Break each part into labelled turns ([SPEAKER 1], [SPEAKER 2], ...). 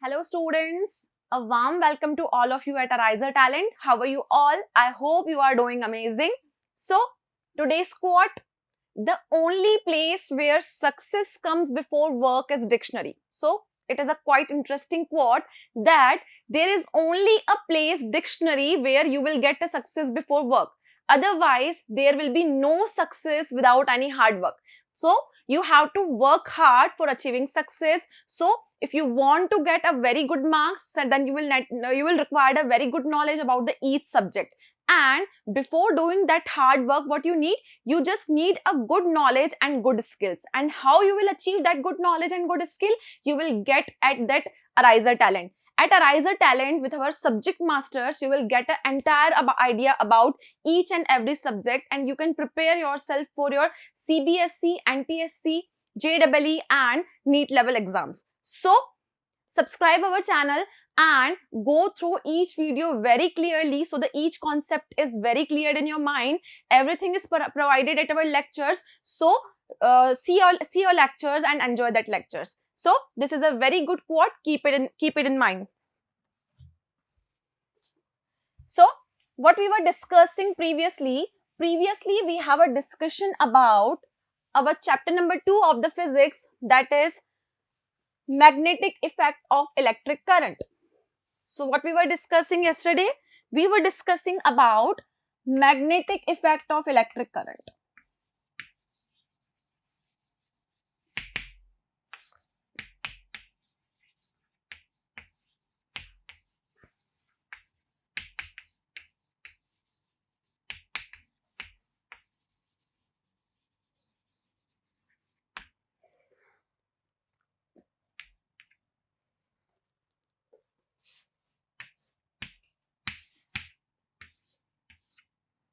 [SPEAKER 1] Hello students, a warm welcome to all of you at AriserTalent. How are you all? I hope you are doing amazing. So, today's quote, the only place where success comes before work is dictionary. So, it is a quite interesting quote that there is only a place, dictionary, where you will get a success before work. Otherwise, there will be no success without any hard work. So, you have to work hard for achieving success. So, if you want to get a very good marks, then you will require a very good knowledge about each subject. And before doing that hard work, what you just need a good knowledge and good skills. And how you will achieve that good knowledge and good skill, you will get at that AriserTalent. At AriserTalent, with our subject masters, you will get an entire idea about each and every subject, and you can prepare yourself for your CBSE, NTSE, JEE and NEET level exams. So, subscribe our channel and go through each video very clearly so that each concept is very clear in your mind. Everything is provided at our lectures. So, see your lectures and enjoy that lectures. So, this is a very good quote. Keep it in mind. So, what we were discussing previously we have a discussion about our chapter number 2 of the physics, that is magnetic effect of electric current. So, what we were discussing yesterday, we were discussing about magnetic effect of electric current.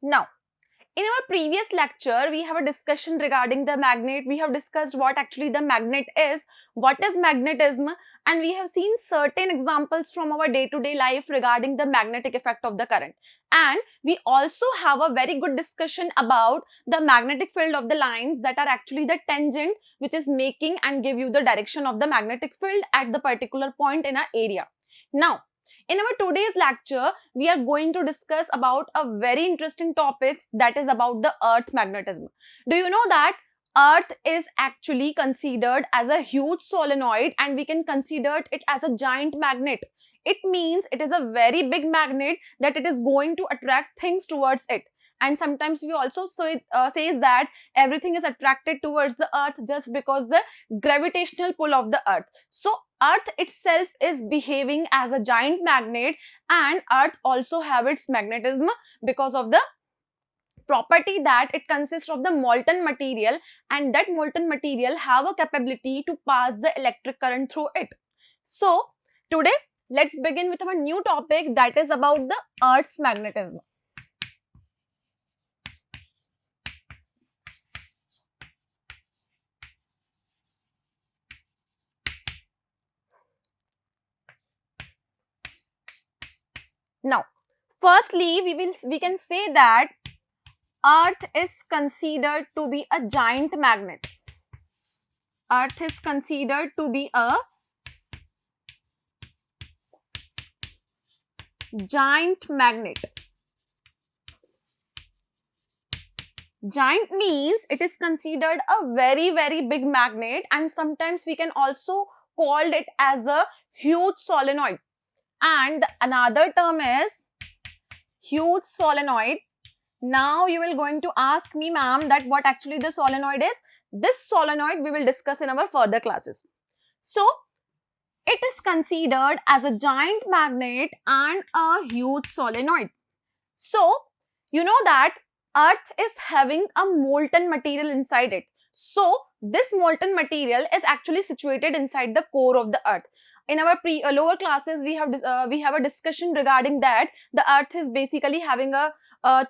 [SPEAKER 1] Now, in our previous lecture, we have a discussion regarding the magnet. We have discussed what actually the magnet is, what is magnetism, and we have seen certain examples from our day-to-day life regarding the magnetic effect of the current. And we also have a very good discussion about the magnetic field of the lines that are actually the tangent, which is making and give you the direction of the magnetic field at the particular point in an area. Now, in our today's lecture, we are going to discuss about a very interesting topic, that is about the earth magnetism. Do you know that earth is actually considered as a huge solenoid and we can consider it as a giant magnet? It means it is a very big magnet that it is going to attract things towards it. And sometimes we also says that everything is attracted towards the earth just because the gravitational pull of the earth. So, earth itself is behaving as a giant magnet, and earth also have its magnetism because of the property that it consists of the molten material, and that molten material have a capability to pass the electric current through it. So, today let's begin with our new topic, that is about the earth's magnetism. Now, firstly, we can say that earth is considered to be a giant magnet. Earth is considered to be a giant magnet. Giant means it is considered a very, very big magnet, and sometimes we can also call it as a huge solenoid. And another term is huge solenoid. Now you will going to ask me, ma'am, that what actually the solenoid is. This solenoid we will discuss in our further classes. So, it is considered as a giant magnet and a huge solenoid. So, you know that earth is having a molten material inside it. So, this molten material is actually situated inside the core of the earth. In our lower classes, we have a discussion regarding that the earth is basically having a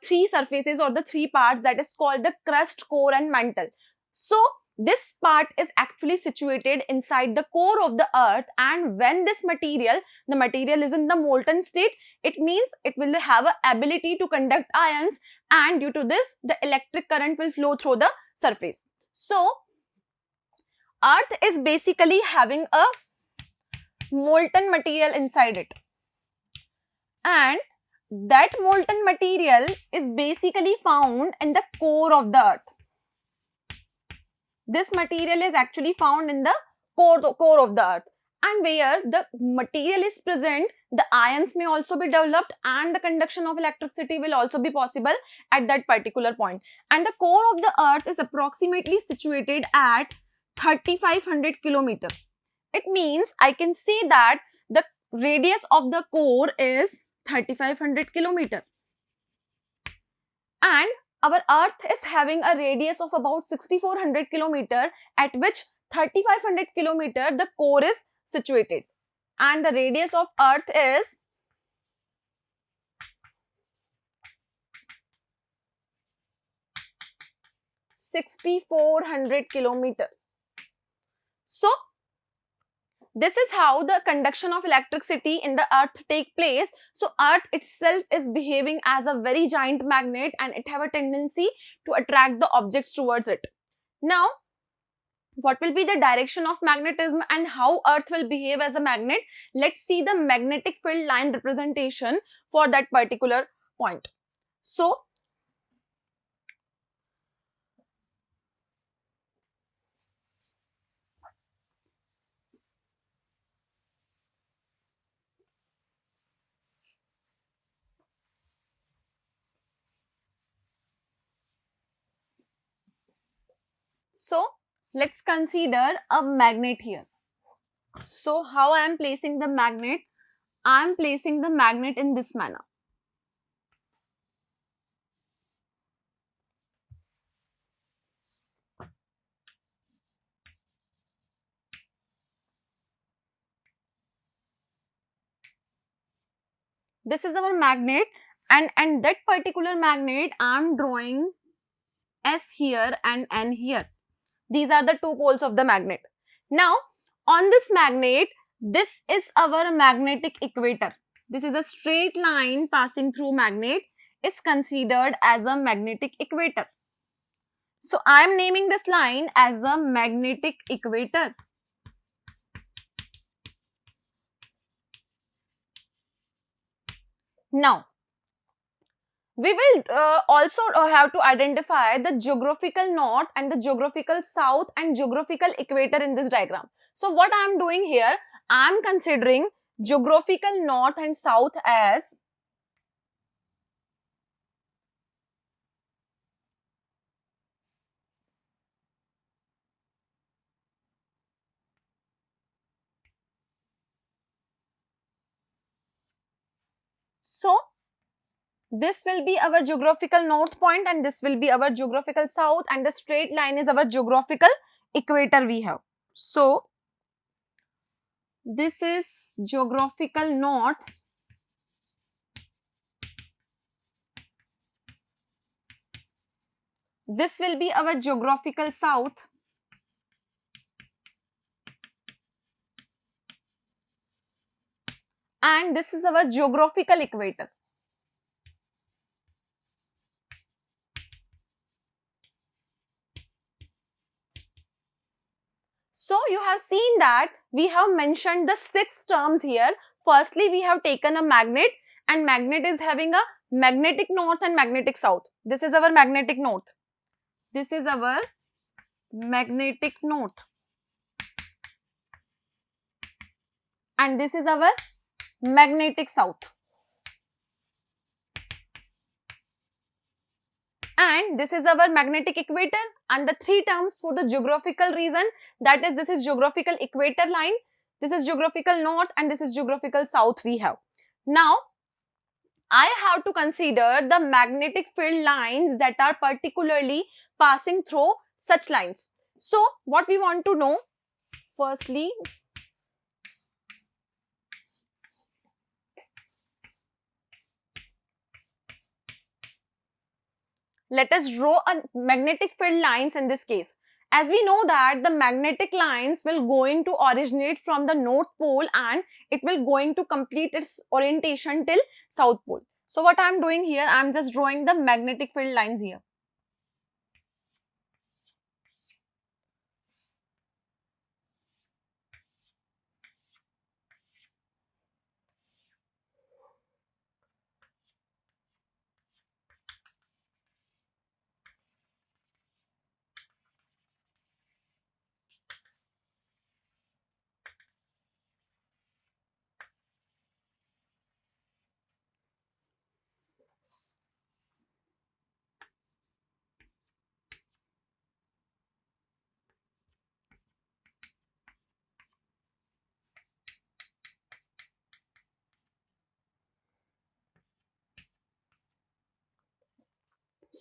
[SPEAKER 1] three surfaces or the three parts, that is called the crust, core and mantle. So, this part is actually situated inside the core of the earth, and when the material is in the molten state, it means it will have an ability to conduct ions, and due to this, the electric current will flow through the surface. So, earth is basically having a molten material inside it. And that molten material is basically found in the core of the earth. This material is actually found in the core of the earth. And where the material is present, the ions may also be developed and the conduction of electricity will also be possible at that particular point. And the core of the earth is approximately situated at 3500 kilometers. It means I can say that the radius of the core is 3500 kilometers. And our earth is having a radius of about 6400 kilometers, at which 3500 kilometers the core is situated, and the radius of earth is 6400 kilometers. So this is how the conduction of electricity in the earth take place. So earth itself is behaving as a very giant magnet and it have a tendency to attract the objects towards it. Now, what will be the direction of magnetism and how earth will behave as a magnet? Let's see the magnetic field line representation for that particular point. So let's consider a magnet here. So how I am placing the magnet? I am placing the magnet in this manner. This is our magnet, and that particular magnet I am drawing S here and N here. These are the two poles of the magnet. Now, on this magnet, this is our magnetic equator. This is a straight line passing through magnet is considered as a magnetic equator. So, I am naming this line as a magnetic equator. Now, we will also have to identify the geographical north and the geographical south and geographical equator in this diagram. So what I am doing here, I am considering geographical north and south as this will be our geographical north point and this will be our geographical south, and the straight line is our geographical equator we have. So this is geographical north this will be our geographical south and this is our geographical equator. So you have seen that we have mentioned the 6 terms here. Firstly, we have taken a magnet, and magnet is having a magnetic north and magnetic south. This is our magnetic north. This is our magnetic north. And this is our magnetic south. And this is our magnetic equator, and the 3 terms for the geographical region, that is, this is geographical equator line, this is geographical north, and this is geographical south we have. Now, I have to consider the magnetic field lines that are particularly passing through such lines. So, what we want to know, firstly, let us draw a magnetic field lines in this case. As we know that the magnetic lines will going to originate from the north pole and it will going to complete its orientation till south pole. So what I am doing here, I am just drawing the magnetic field lines here.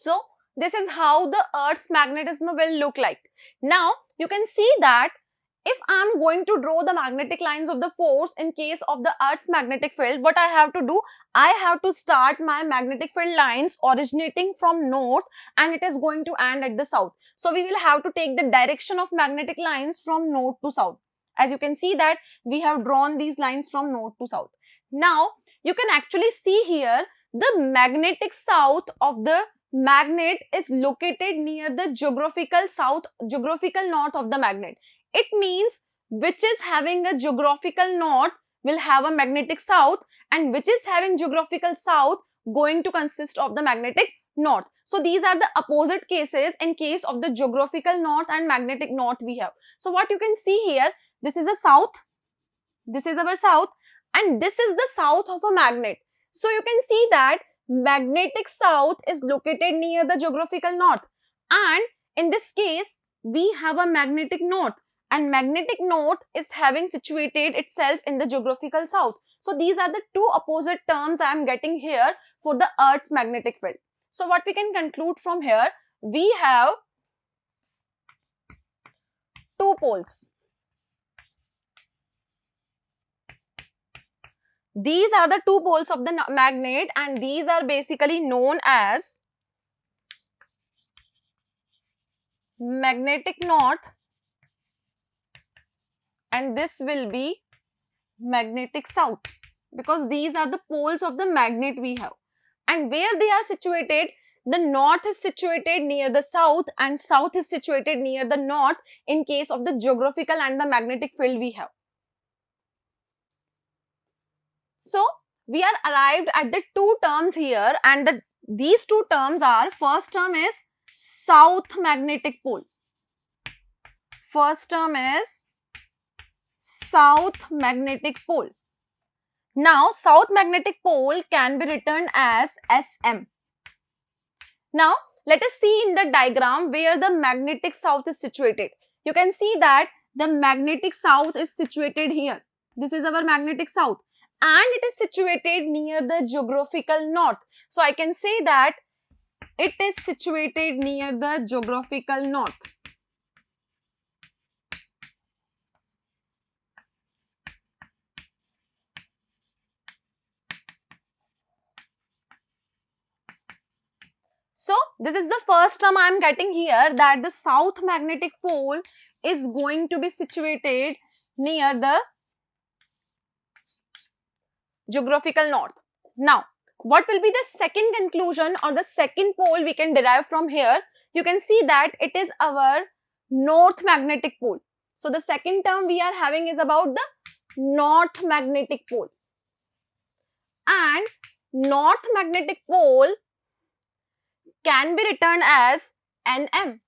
[SPEAKER 1] So this is how the Earth's magnetism will look like. Now you can see that if I'm going to draw the magnetic lines of the force in case of the Earth's magnetic field, what I have to do? I have to start my magnetic field lines originating from north and it is going to end at the south. So we will have to take the direction of magnetic lines from north to south. As you can see that we have drawn these lines from north to south. Now you can actually see here the magnetic south of the magnet is located near the geographical north of the magnet. It means which is having a geographical north will have a magnetic south and which is having geographical south going to consist of the magnetic north. So these are the opposite cases in case of the geographical north and magnetic north we have. So what you can see here, this is a south, this is our south and this is the south of a magnet. So you can see that magnetic south is located near the geographical north and in this case we have a magnetic north. And magnetic north is having situated itself in the geographical south. So these are the two opposite terms I am getting here for the Earth's magnetic field. So what we can conclude from here, we have two poles. These are the two poles of the magnet and these are basically known as magnetic north and this will be magnetic south because these are the poles of the magnet we have. And where they are situated, the north is situated near the south and south is situated near the north in case of the geographical and the magnetic field we have. So we are arrived at the two terms here and these two terms are, first term is south magnetic pole. First term is south magnetic pole. Now south magnetic pole can be written as SM. Now let us see in the diagram where the magnetic south is situated. You can see that the magnetic south is situated here. This is our magnetic south and it is situated near the geographical north. So I can say that it is situated near the geographical north. So this is the first term I am getting here, that the south magnetic pole is going to be situated near the geographical north. Now what will be the second conclusion or the second pole we can derive from here? You can see that it is our north magnetic pole. So the second term we are having is about the north magnetic pole. And north magnetic pole can be written as NM.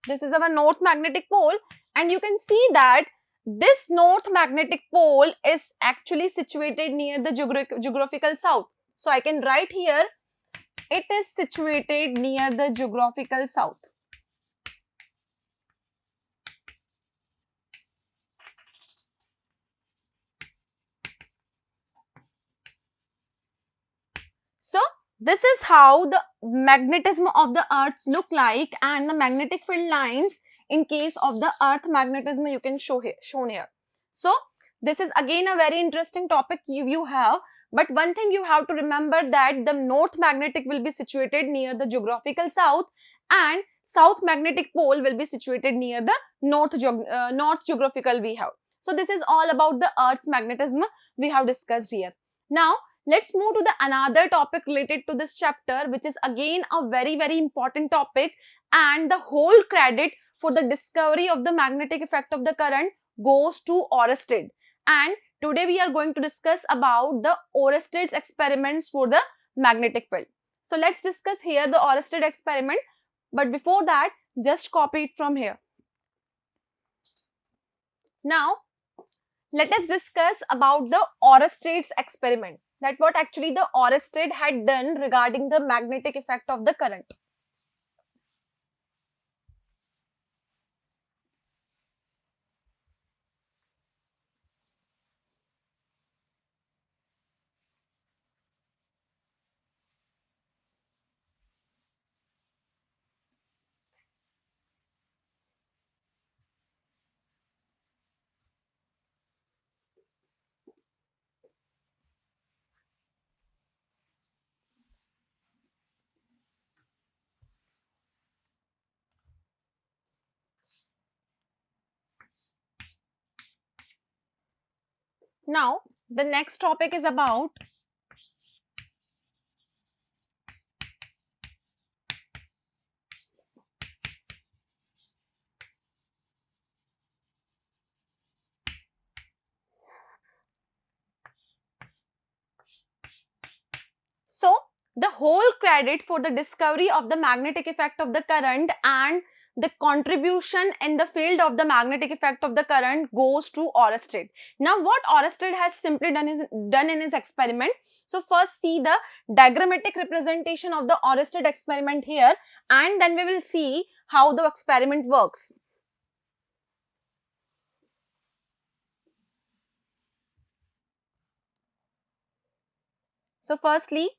[SPEAKER 1] This is our north magnetic pole and you can see that this north magnetic pole is actually situated near the geographical south. So I can write here, it is situated near the geographical south. So this is how the magnetism of the Earth look like and the magnetic field lines in case of the Earth magnetism you can shown here. So this is again a very interesting topic you have, but one thing you have to remember that the north magnetic will be situated near the geographical south and south magnetic pole will be situated near the north geographical we have. So this is all about the Earth's magnetism we have discussed here. Now let's move to the another topic related to this chapter, which is again a very important topic, and the whole credit for the discovery of the magnetic effect of the current goes to Oersted. And today we are going to discuss about the Oersted's experiments for the magnetic field. So let's discuss here the Oersted experiment, but before that just copy it from here. Now let us discuss about the Oersted's experiment, that what actually the Oersted had done regarding the magnetic effect of the current. Now, the next topic is about the whole credit for the discovery of the magnetic effect of the current and the contribution in the field of the magnetic effect of the current goes to Oersted. Now, what Oersted has simply done in his experiment. So, first see the diagrammatic representation of the Oersted experiment here, and then we will see how the experiment works. So, firstly,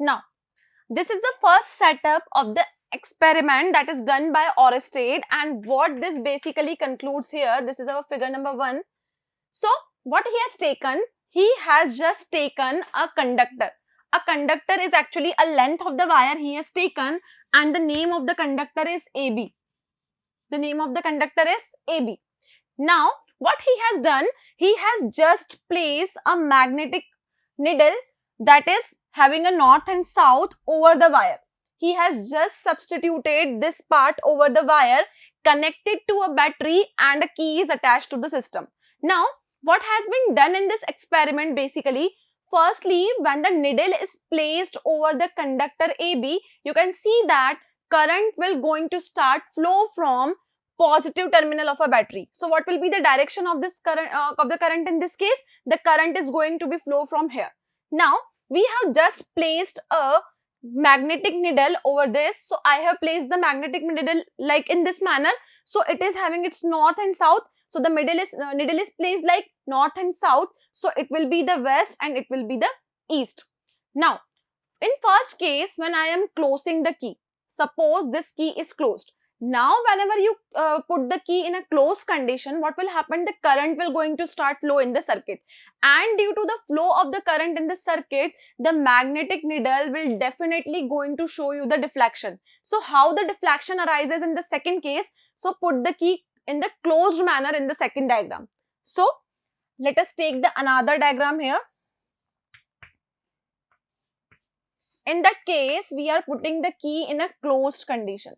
[SPEAKER 1] now, this is the first setup of the experiment that is done by Oersted, and what this basically concludes here, this is our figure number 1. So, what he has taken, he has just taken a conductor. A conductor is actually a length of the wire he has taken, and the name of the conductor is AB. The name of the conductor is AB. Now, what he has done, he has just placed a magnetic needle that is having a north and south over the wire. He has just substituted this part over the wire, connected to a battery, and a key is attached to the system. Now, what has been done in this experiment basically, firstly, when the needle is placed over the conductor AB, you can see that current will going to start flow from positive terminal of a battery. So, what will be the direction of this current in this case? The current is going to be flow from here. Now, we have just placed a magnetic needle over this. So, I have placed the magnetic needle like in this manner. So, it is having its north and south. So, the needle is placed like north and south. So, it will be the west and it will be the east. Now, in first case, when I am closing the key, suppose this key is closed. Now, whenever you put the key in a closed condition, what will happen? The current will going to start flow in the circuit. And due to the flow of the current in the circuit, the magnetic needle will definitely going to show you the deflection. So, how the deflection arises in the second case? So, put the key in the closed manner in the second diagram. So, let us take the another diagram here. In that case, we are putting the key in a closed condition.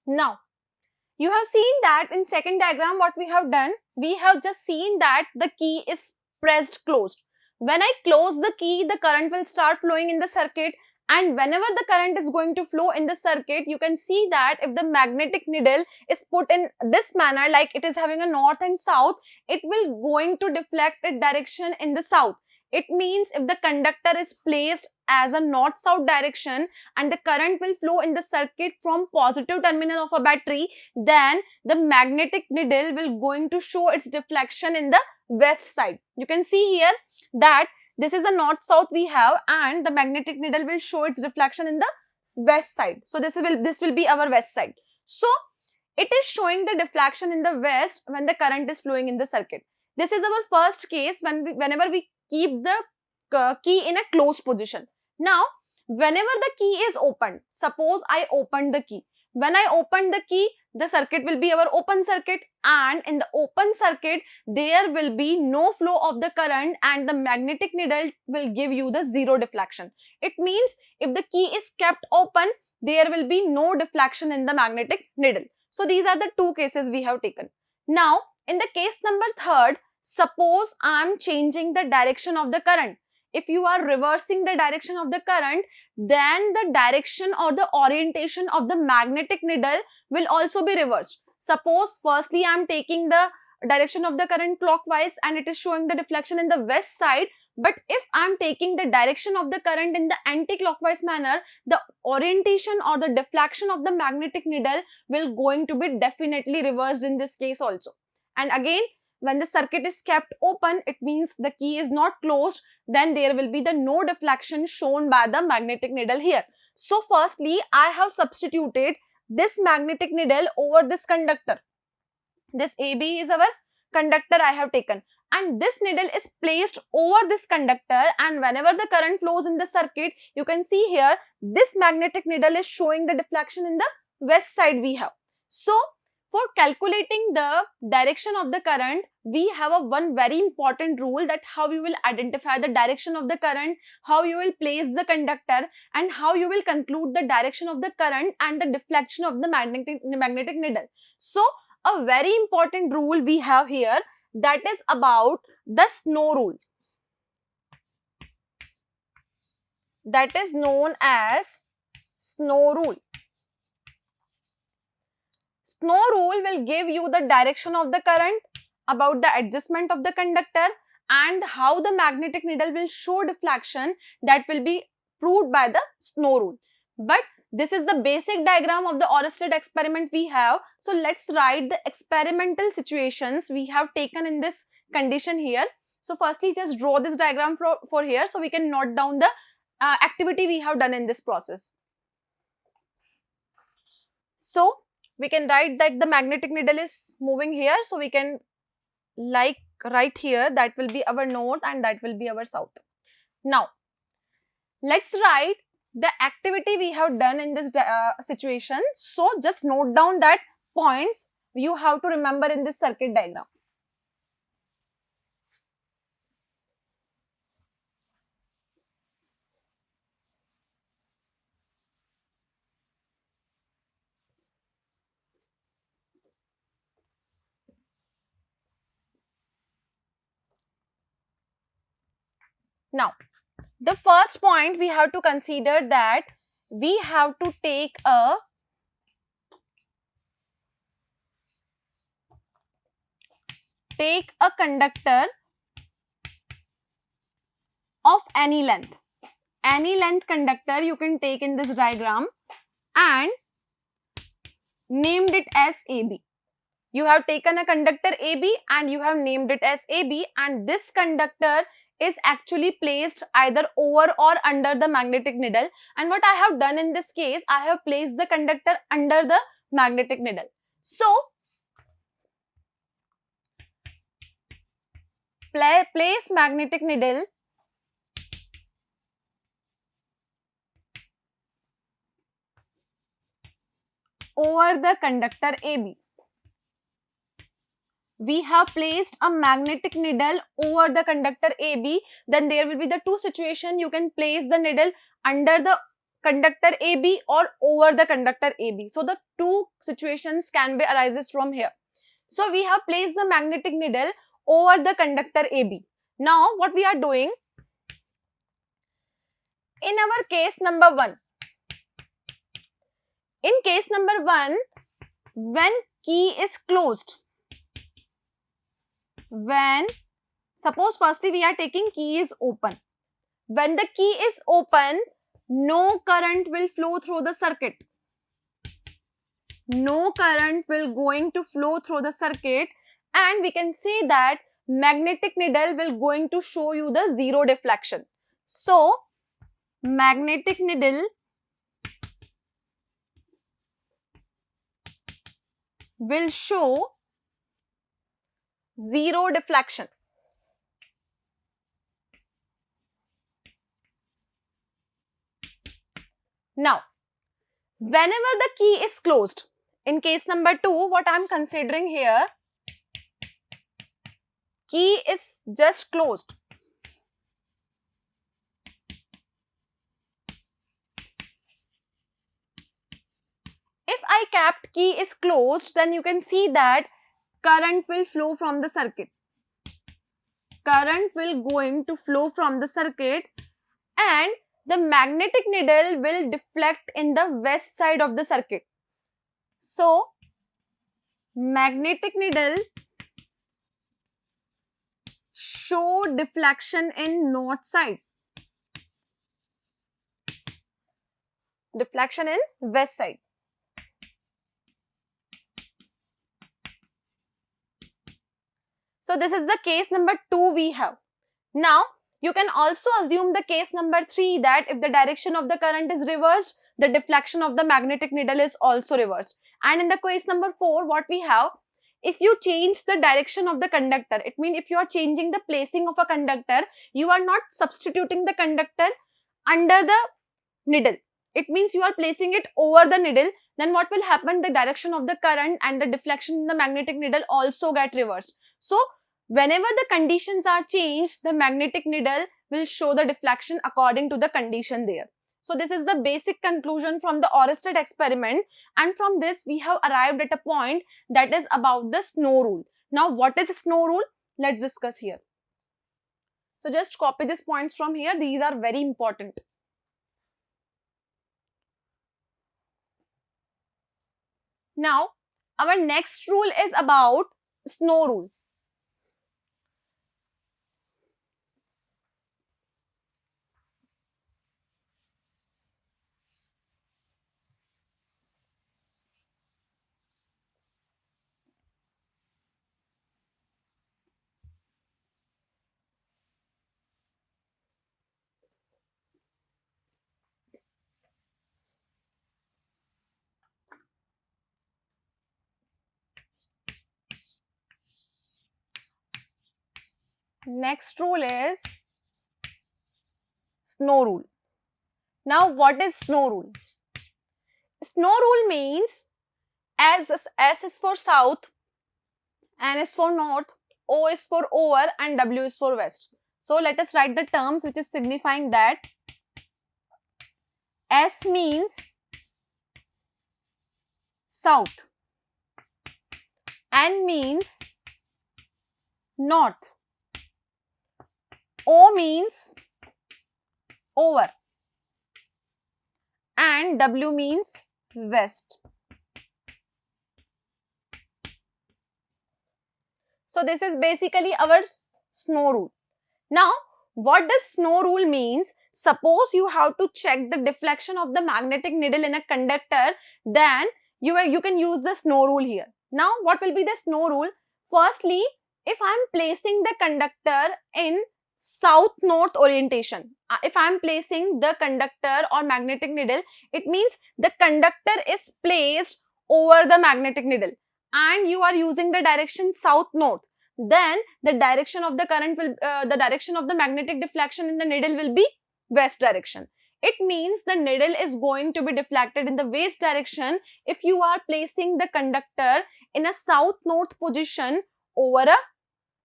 [SPEAKER 1] Now, you have seen that in second diagram what we have done, we have just seen that the key is pressed closed. When I close the key, the current will start flowing in the circuit, and whenever the current is going to flow in the circuit, you can see that if the magnetic needle is put in this manner, like it is having a north and south, it will going to deflect its direction in the south. It means if the conductor is placed as a north-south direction and the current will flow in the circuit from positive terminal of a battery, then the magnetic needle will going to show its deflection in the west side. You can see here that this is a north-south we have, and the magnetic needle will show its deflection in the west side. So this will be our west side. So it is showing the deflection in the west when the current is flowing in the circuit. This is our first case whenever we keep the key in a closed position. Now, whenever the key is opened, suppose I opened the key. When I opened the key, the circuit will be our open circuit, and in the open circuit, there will be no flow of the current and the magnetic needle will give you the zero deflection. It means if the key is kept open, there will be no deflection in the magnetic needle. So, these are the two cases we have taken. Now, in the case number third, suppose I am changing the direction of the current. If you are reversing the direction of the current, then the direction or the orientation of the magnetic needle will also be reversed. Suppose firstly I am taking the direction of the current clockwise and it is showing the deflection in the west side. But if I am taking the direction of the current in the anti-clockwise manner, the orientation or the deflection of the magnetic needle will going to be definitely reversed in this case also. And again, when the circuit is kept open, it means the key is not closed, then there will be the no deflection shown by the magnetic needle here. So firstly, I have substituted this magnetic needle over this conductor. This AB is our conductor I have taken, and this needle is placed over this conductor, and whenever the current flows in the circuit, you can see here this magnetic needle is showing the deflection in the west side we have. So for calculating the direction of the current, we have one very important rule, that how you will identify the direction of the current, how you will place the conductor, and how you will conclude the direction of the current and the deflection of the magnetic needle. So a very important rule we have here, that is about the snow rule. that is known as snow rule. Snow rule will give you the direction of the current, about the adjustment of the conductor, and how the magnetic needle will show deflection, that will be proved by the snow rule. But this is the basic diagram of the Oersted experiment we have. So let's write the experimental situations we have taken in this condition here. So firstly, just draw this diagram for here so we can note down the activity we have done in this process. So we can write that the magnetic needle is moving here, so we can like right here, that will be our north and that will be our south. Now let's write the activity we have done in this situation. So just note down that points you have to remember in this circuit diagram. Now, the first point we have to consider that we have to take a conductor of any length. Any length conductor you can take in this diagram and named it as AB. You have taken a conductor AB and you have named it as AB, and this conductor is actually placed either over or under the magnetic needle. And what I have done in this case, I have placed the conductor under the magnetic needle. So place magnetic needle over the conductor AB. We have placed a magnetic needle over the conductor AB, then there will be the two situations. You can place the needle under the conductor AB or over the conductor AB. So the two situations can be arises from here. So we have placed the magnetic needle over the conductor AB. Now what we are doing, in our case number 1, in case number 1, when key is closed, when suppose firstly we are taking key is open. When the key is open, no current will flow through the circuit. No current will going to flow through the circuit, and we can say that magnetic needle will going to show you the zero deflection. So magnetic needle will show zero deflection. Now, whenever the key is closed, in case number 2, what I am considering here, key is just closed. If I kept key is closed, then you can see that current will flow from the circuit. Current will going to flow from the circuit, and the magnetic needle will deflect in the west side of the circuit. So magnetic needle show deflection in north side. Deflection in west side. So this is the case number 2 we have. Now you can also assume the case number 3, that if the direction of the current is reversed, the deflection of the magnetic needle is also reversed. And in the case number 4, what we have, if you change the direction of the conductor, it means if you are changing the placing of a conductor, you are not substituting the conductor under the needle. It means you are placing it over the needle. Then what will happen? The direction of the current and the deflection in the magnetic needle also get reversed. So whenever the conditions are changed, the magnetic needle will show the deflection according to the condition there. So this is the basic conclusion from the Oersted experiment, and from this we have arrived at a point that is about the snow rule. Now what is snow rule? Let's discuss here. So just copy these points from here. These are very important. Now, our next rule is about snow rule. Next rule is snow rule. Now, what is snow rule? Snow rule means S is for south, N is for north, O is for over, and W is for west. So, let us write the terms which is signifying that. S means south, N means north, O means over, and W means west. So this is basically our snow rule. Now, what does snow rule means? Suppose you have to check the deflection of the magnetic needle in a conductor, then you can use the snow rule here. Now, what will be the snow rule? Firstly, if I am placing the conductor in south-north orientation, if I am placing the conductor or magnetic needle, it means the conductor is placed over the magnetic needle and you are using the direction south-north, then the direction of the current will, the direction of the magnetic deflection in the needle will be west direction. It means the needle is going to be deflected in the west direction if you are placing the conductor in a south-north position over a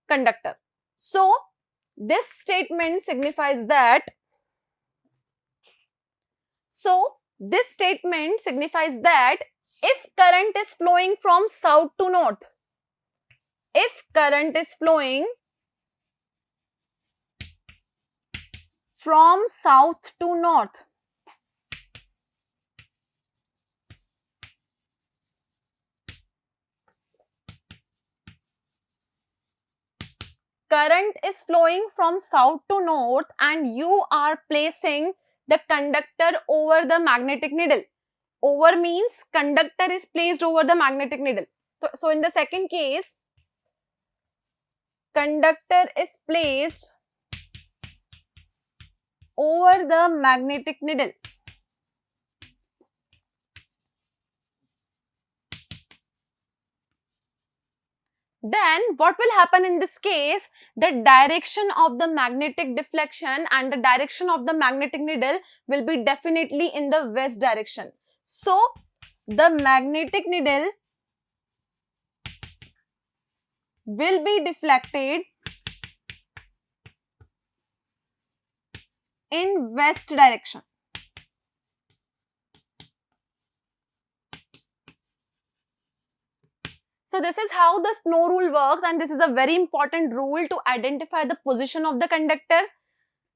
[SPEAKER 1] conductor. So, this statement signifies that, if current is flowing from south to north, if current is flowing from south to north, current is flowing from south to north and you are placing the conductor over the magnetic needle. Over means conductor is placed over the magnetic needle. So in the second case, conductor is placed over the magnetic needle. Then what will happen in this case? The direction of the magnetic deflection and the direction of the magnetic needle will be definitely in the west direction. So, the magnetic needle will be deflected in west direction. So this is how the snow rule works, and this is a very important rule to identify the position of the conductor,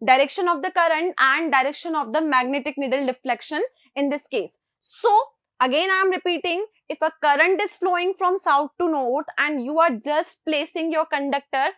[SPEAKER 1] direction of the current and direction of the magnetic needle deflection in this case. So again I am repeating, if a current is flowing from south to north and you are just placing your conductor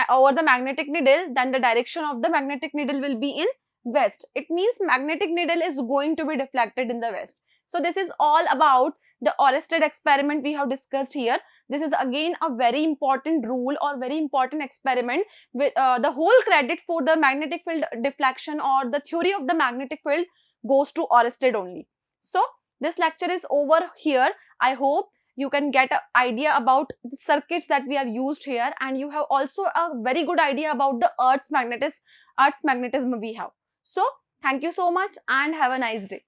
[SPEAKER 1] over the magnetic needle, then the direction of the magnetic needle will be in west. It means magnetic needle is going to be deflected in the west. So this is all about the Oersted experiment we have discussed here. This is again a very important rule or very important experiment. With the whole credit for the magnetic field deflection or the theory of the magnetic field goes to Oersted only. So this lecture is over here. I hope you can get an idea about the circuits that we are used here, and you have also a very good idea about the Earth's magnetism we have. So thank you so much and have a nice day.